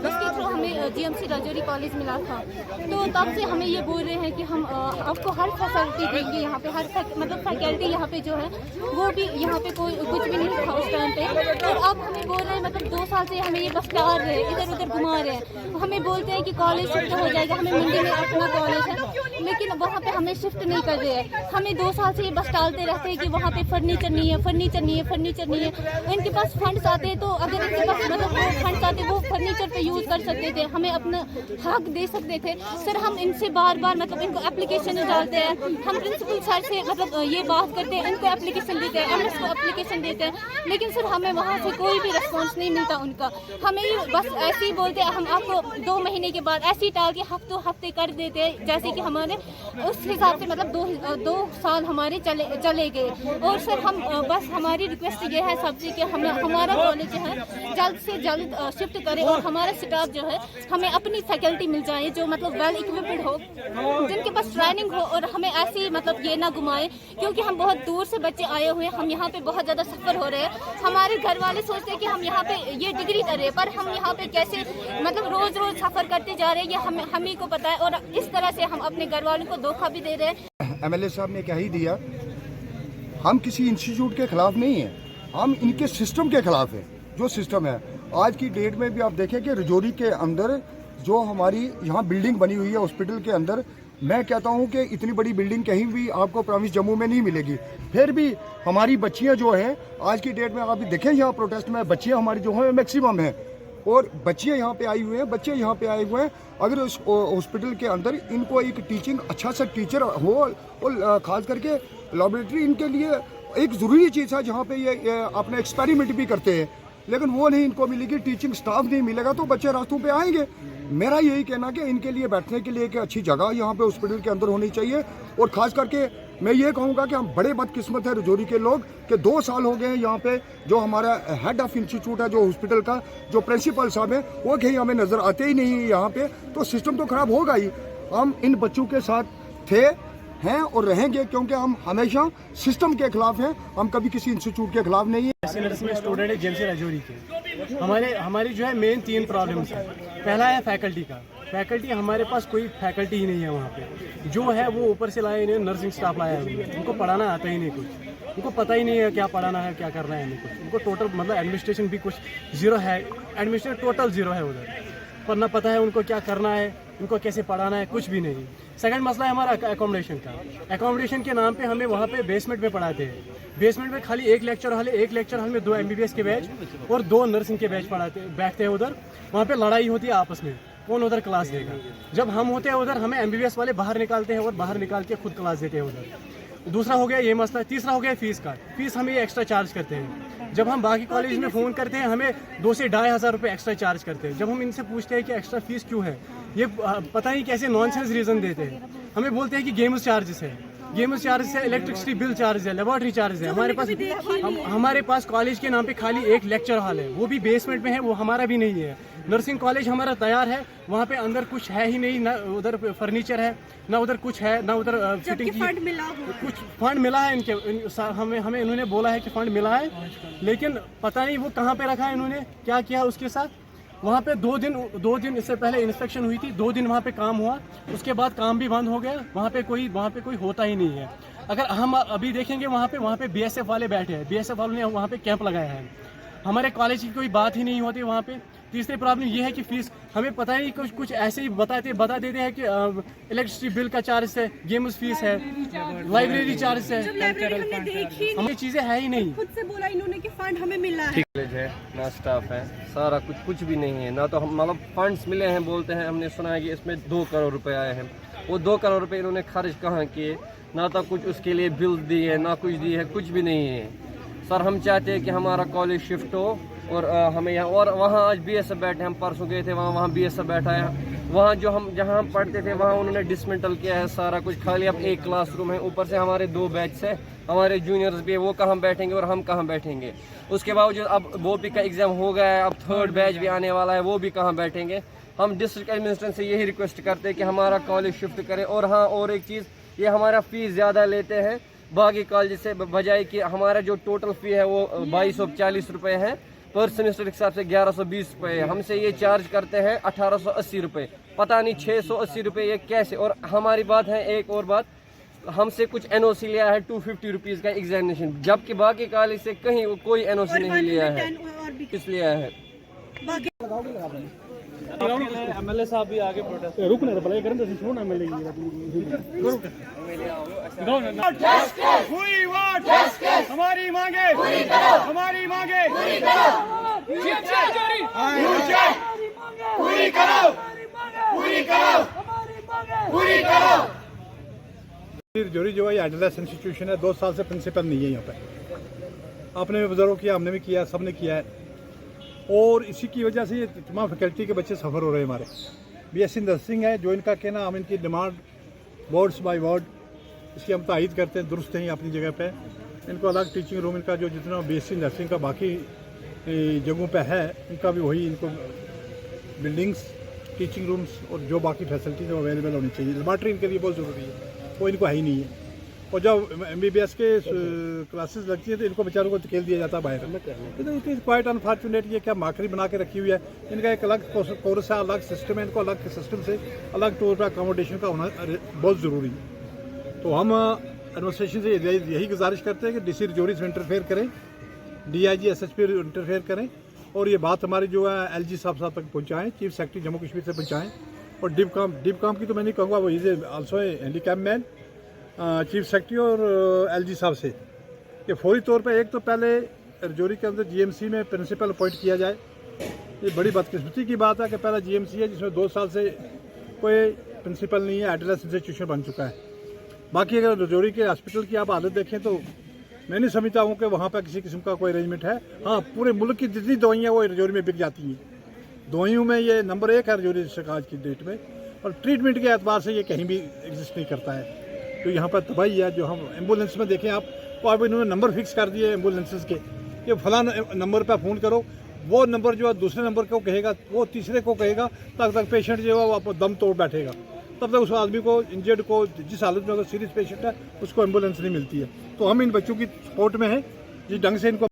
उसके थ्रू हमें GMC Rajouri college मिला था, तो तब से हमें ये बोल रहे हैं कि हम आपको हर फैसिलिटी देंगे यहाँ पे, हर मतलब फैकल्टी यहाँ पे जो है वो भी यहाँ पे कोई कुछ भी नहीं था उस टाइम पे। और अब हमें बोल रहे हैं मतलब 2 साल से हमें ये बस टाल रहे हैं, इधर उधर घुमा रहे हैं। हमें बोलते हैं कि कॉलेज शिफ्ट हो जाएगा, हमें मंडी में अपना कॉलेज है, लेकिन वहाँ पे हमें शिफ्ट नहीं कर रहे हैं। हमें 2 साल से ये बस टालते रहते हैं कि वहाँ पे फर्नीचर नहीं है, फर्नीचर नहीं है, फर्नीचर नहीं है। इनके पास फंड्स आते हैं, तो अगर इनके पास मतलब वो फंड्स आते वो फर्नीचर पे यूज़ कर सकते थे, हमें अपना हक दे सकते थे। सर हम इनसे बार बार मतलब इनको एप्लीकेशन डालते हैं, हम प्रिंसिपल सर से मतलब ये बात करते हैं, इनको एप्लीकेशन देते हैं, एमएस को एप्लीकेशन देते हैं, लेकिन सर हमें वहाँ से कोई भी रिस्पॉन्स नहीं मिलता उनका। हमें बस ऐसे ही बोलते हैं हम आपको 2 महीने के बाद ऐसे ही टाल के हफ्ते कर देते हैं, जैसे कि हमारे उस हिसाब से मतलब 2 साल हमारे चले गए। और सर हम बस हमारी रिक्वेस्ट ये है सबसे कि हमें हमारा कॉलेज जो है जल्द से जल्द शिफ्ट करें, और हमारा स्टाफ जो है हमें अपनी फैकल्टी मिल जाए जो मतलब वेल इक्विप्ड हो, जिनके पास ट्रेनिंग हो, और हमें ऐसे ही मतलब ये ना घुमाए, क्योंकि हम बहुत दूर से बच्चे आए हुए हैं, हम यहाँ पे बहुत ज़्यादा सफ़र हो रहे हैं। हमारे घर वाले सोचते हैं कि हम यहाँ पे ये डिग्री कर रहे हैं, पर हम यहाँ पे कैसे मतलब रोज़ रोज़ सफ़र करते जा रहे हैं, ये हम ही को पता है। और इस तरह से हम अपने घर वालों को धोखा भी दे रहे हैं। एमएलए साहब ने क्या ही दिया, हम किसी इंस्टीट्यूट के खिलाफ नहीं हैं, हम इनके सिस्टम के खिलाफ हैं। जो सिस्टम है आज की डेट में भी आप देखें कि राजौरी के अंदर जो हमारी यहाँ बिल्डिंग बनी हुई है हॉस्पिटल के अंदर, मैं कहता हूँ कि इतनी बड़ी बिल्डिंग कहीं भी आपको प्रॉविंस जम्मू में नहीं मिलेगी। फिर भी हमारी बच्चियाँ जो हैं आज की डेट में आप देखें यहाँ प्रोटेस्ट में बच्चियाँ हमारी जो हैं मैक्सिमम हैं, और बच्चियाँ यहाँ पे आई हुए हैं, बच्चे यहाँ पे आए हुए हैं। अगर उस हॉस्पिटल के अंदर इनको एक टीचिंग अच्छा सा टीचर हो, और ख़ास करके लैबोरेटरी इनके लिए एक ज़रूरी चीज़ है जहाँ पे ये अपना एक्सपेरिमेंट भी करते हैं, लेकिन वो नहीं इनको मिलेगी, टीचिंग स्टाफ नहीं मिलेगा तो बच्चे रास्तों पे आएंगे। मेरा यही कहना कि इनके लिए बैठने के लिए एक अच्छी जगह यहाँ पे हॉस्पिटल के अंदर होनी चाहिए। और ख़ास करके मैं ये कहूँगा कि हम बड़े बदकिस्मत है राजौरी के लोग कि 2 साल हो गए हैं यहाँ पे जो हमारा हेड ऑफ इंस्टीट्यूट है, जो हॉस्पिटल का जो प्रिंसिपल साहब है, वो कहीं हमें नज़र आते ही नहीं है यहाँ पे, तो सिस्टम तो ख़राब होगा ही। हम इन बच्चों के साथ थे, हैं और रहेंगे, क्योंकि हम हमेशा सिस्टम के खिलाफ हैं, हम कभी किसी इंस्टीट्यूट के खिलाफ नहीं है। नर्सिंग स्टूडेंट है जीएमसी राजौरी के। हमारी जो है मेन 3 प्रॉब्लम्स है। पहला है फैकल्टी का। फैकल्टी हमारे पास कोई फैकल्टी ही नहीं है वहाँ पे, जो है वो ऊपर से लाए इन्हें नर्सिंग स्टाफ लाया है, उनको पढ़ाना आता ही नहीं कुछ, उनको पता ही नहीं है क्या पढ़ाना है क्या करना है, नहीं कुछ उनको टोटल मतलब एडमिनिस्ट्रेशन भी कुछ ज़ीरो है, एडमिनिस्ट्रेशन टोटल ज़ीरो है उधर, पर ना पता है उनको क्या करना है, उनको कैसे पढ़ाना है, कुछ भी नहीं। सेकंड मसला है हमारा एकोमोडेशन का। एकोमोडेशन के नाम पे हमें वहाँ पे बेसमेंट में पढ़ाते हैं, बेसमेंट में खाली एक लेक्चर हॉल में 2 MBBS के बैच और 2 नर्सिंग के बैच बैठते हैं उधर। वहाँ पे लड़ाई होती है आपस में, कौन उधर क्लास देगा। जब हम होते हैं उधर हमें MBBS वाले बाहर निकालते हैं और बाहर निकाल के खुद क्लास देते हैं उधर। दूसरा हो गया ये मसला। तीसरा हो गया फीस का। फीस हमें एक्स्ट्रा चार्ज करते हैं। जब हम बाकी कॉलेज में फ़ोन करते हैं हमें 2 से 2,500 रुपये एक्स्ट्रा चार्ज करते हैं। जब हम इनसे पूछते हैं कि एक्स्ट्रा फीस क्यों है, ये पता नहीं कैसे नॉनसेंस रीज़न देते हैं। हमें बोलते हैं कि गेम्स चार्जेस है, गेम्स चार्ज है, इलेक्ट्रिसिटी बिल चार्ज है, लेबॉर्ट्री चार्ज है। हमारे पास कॉलेज के नाम पे खाली एक लेक्चर हॉल है, वो भी बेसमेंट में है, वो हमारा भी नहीं है। नर्सिंग कॉलेज हमारा तैयार है, वहाँ पे अंदर कुछ है ही नहीं, ना उधर फर्नीचर है, ना उधर कुछ है, ना उधर फिटिंग की कुछ फंड मिला है हमें इन्होंने बोला है कि फंड मिला है, लेकिन पता नहीं वो कहाँ पे रखा है, इन्होंने क्या किया उसके साथ। वहाँ पे 2 दिन इससे पहले इंस्पेक्शन हुई थी, 2 दिन वहाँ पे काम हुआ, उसके बाद काम भी बंद हो गया। वहाँ पे कोई होता ही नहीं है। अगर हम अभी देखेंगे वहाँ पे BSF वाले बैठे हैं, BSF वालों ने वहाँ पे कैंप लगाया है, हमारे कॉलेज की कोई बात ही नहीं होती वहाँ पे। तीसरी प्रॉब्लम ये है कि फीस हमें पता नहीं, कुछ ऐसे ही बता देते हैं कि इलेक्ट्रिसिटी बिल का चार्ज है, गेम्स फीस है, लाइब्रेरी चार्ज है, हमें चीज़ें है ही नहीं। खुद से बोला इन्होंने कि फंड हमें मिला है, कॉलेज है ना स्टाफ है, सारा कुछ भी नहीं है। ना तो हम मतलब फंड्स मिले हैं, बोलते हैं हमने सुना है कि इसमें 2 करोड़ रुपए आए हैं, वो 2 करोड़ रुपए इन्होंने खर्च कहाँ किए, ना तो कुछ उसके लिए बिल दिए, ना कुछ दिए है, कुछ भी नहीं है। सर हम चाहते हैं कि हमारा कॉलेज शिफ्ट हो और हमें यहाँ, और वहाँ आज BSF बैठे, हम परसों गए थे वहाँ BSF बैठा है। वहाँ जहाँ हम पढ़ते थे वहाँ उन्होंने डिसमेंटल किया है सारा कुछ, खाली अब एक क्लासरूम है, ऊपर से हमारे 2 बैच है, हमारे जूनियर्स भी है, वो कहाँ बैठेंगे और हम कहाँ बैठेंगे। उसके बावजूद अब BOP का एग्ज़ाम हो गया है, अब 3rd बैच भी आने वाला है, वो भी कहाँ बैठेंगे। हम डिस्ट्रिक्ट एडमिनिस्ट्रेशन से यही रिक्वेस्ट करते हैं कि हमारा कॉलेज शिफ्ट करें। और हाँ, और एक चीज़, ये हमारा फ़ीस ज़्यादा लेते हैं, बाकी कॉलेज से बजाय कि हमारा जो टोटल फ़ी है वो 2240 रुपये है, पर सेमेस्टर के हिसाब से 1120 रुपये है। हमसे ये चार्ज करते हैं 1880 रुपये, पता नहीं 680 रुपये ये कैसे। और हमारी बात है एक और बात, हमसे कुछ एनओसी लिया है 250 रुपीज़ का एग्जामिनेशन, जबकि बाकी कॉलेज से कहीं कोई एनओसी नहीं लिया है, इसलिए है। एमएलए साहब भी आगे प्रोटेस्ट रुकना तो भले करें तो छोड़ना एमएलए हमारी मांगे हमारी मांगे पूरी करो पूरी करो पूरी करो। जोरी जो है एडलेस इंस्टीट्यूशन है, 2 साल से प्रिंसिपल नहीं है यहाँ पे। आपने भी बुजुर्गों किया, हमने भी किया, सबने किया है, और इसी की वजह से ये तमाम फैकल्टी के बच्चे सफ़र हो रहे हैं। हमारे बीएससी नर्सिंग है, जो इनका कहना, हम इनकी डिमांड वर्ड्स बाय वर्ड इसकी हम तायद करते हैं, दुरुस्त हैं अपनी जगह पे। इनको अलग टीचिंग रूम, इनका जो जितना बीएससी नर्सिंग का बाकी जगहों पे है, इनका भी वही, इनको बिल्डिंग्स, टीचिंग रूम्स और जो बाकी फैसिलिटीज़ हैं अवेलेबल होनी चाहिए। लेबॉर्ट्री इनके लिए बहुत ज़रूरी है, वो इनको है ही नहीं है। और जब MBBS के क्लासेस लगती है तो इनको बेचारों को धकेल दिया जाता है बाहर। तो इट इज़ क्वाइट अनफॉर्चुनेट, ये क्या माकरी बना के रखी हुई है। इनका एक अलग कोर्स है, अलग सिस्टम है, इनको अलग सिस्टम से अलग टूर पर अकोमोडेशन का होना बहुत ज़रूरी है। तो हम एडमिनिस्ट्रेशन से यही गुजारिश करते हैं कि DC रजौरी से इंटरफेयर करें, DIG SHP इंटरफेयर करें, और ये बात हमारी जो है LG साहब तक पहुँचाएँ, चीफ सेक्रेटरी जम्मू कश्मीर से पहुँचाएँ। और डिबकॉम की तो मैं नहीं कहूँगा, वो is also handicap man, chief secretary और LG साहब से कि फौरी तौर पे एक तो पहले रजौरी के अंदर GMC में प्रिंसिपल अपॉइंट किया जाए। ये बड़ी बदकिस्मती की बात है कि पहला GMC है जिसमें 2 साल से कोई प्रिंसिपल नहीं है, एडलेस इंस्टीट्यूशन बन चुका है। बाकी अगर रजौरी के हॉस्पिटल की आप हालत देखें तो मैं नहीं समझता हूँ कि वहाँ पर किसी किस्म का कोई अरेंजमेंट है। हाँ, पूरे मुल्क की जितनी दवाइयाँ वो रजौरी में बिक जाती हैं, दवाइयों में ये नंबर 1 है रजौरी डिस्ट्रिक्ट आज की डेट में, और ट्रीटमेंट के एतबार से ये कहीं भी एग्जिस्ट नहीं करता है। तो यहाँ पर तबाही है। जो हम एम्बुलेंस में देखें आप, तो अब इन्होंने नंबर फिक्स कर दिए एम्बुलेंसेस के, कि फलां नंबर पर फ़ोन करो, वो नंबर जो है दूसरे नंबर को कहेगा, वो तीसरे को कहेगा, तक पेशेंट जो है वो दम तोड़ बैठेगा। तब तक उस आदमी को, इंजर्ड को, जिस हालत में अगर सीरियस पेशेंट है, उसको एम्बुलेंस नहीं मिलती है। तो हम इन बच्चों की सपोर्ट में हैं, जिस ढंग से इनको